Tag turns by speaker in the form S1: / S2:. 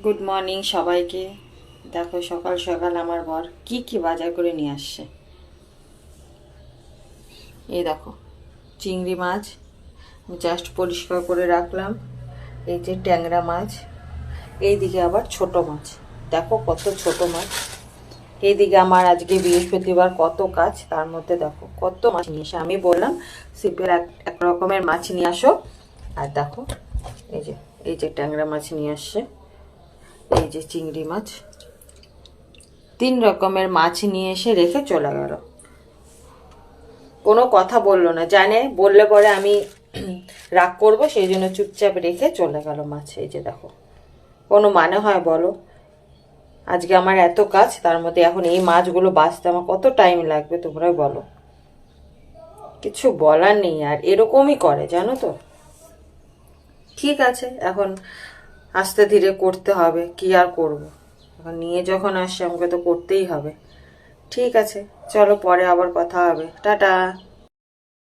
S1: Good morning সবাইকে। দেখো সকাল সকাল আমার বর কি কি বাজার করে নিয়ে আসছে। এই দেখো, চিংড়ি মাছ জাস্ট পরিষ্কার করে রাখলাম। এই যে ট্যাংরা মাছ, এইদিকে আবার ছোট মাছ। দেখো কত ছোট মাছ। এইদিকে আমার আজকে বৃহস্পতিবার, কত কাজ, তার মধ্যে দেখো কত মাছ নিয়ে এসে আমি বললাম সিপের এক রকমের মাছ নিয়ে আসো। আর দেখো এই যে ট্যাংরা মাছ নিয়ে আসছে, এই যে চিংড়ি মাছ, 3 রকমের মাছ নিয়ে এসে রেখে চলে গেল। কোনো কথা বললো না, জানে বললে পরে আমি রাগ করবো, সেই জন্য চুপচাপ রেখে চলে গেল মাছ। এই যে দেখো, কোনো মানে হয় বলো? আজকে আমার এত কাজ, তার মধ্যে এখন এই মাছগুলো বাছতে আমার কত টাইম লাগবে তোমরাই বলো। কিছু বলার নেই, আর এরকমই করে জানো তো। ঠিক আছে, এখন আস্তে ধীরে করতে হবে, কি আর করব। এখন নিয়ে যখন আসছে আমাকে তো করতেই হবে। ঠিক আছে, চলো পরে আবার কথা হবে, টাটা।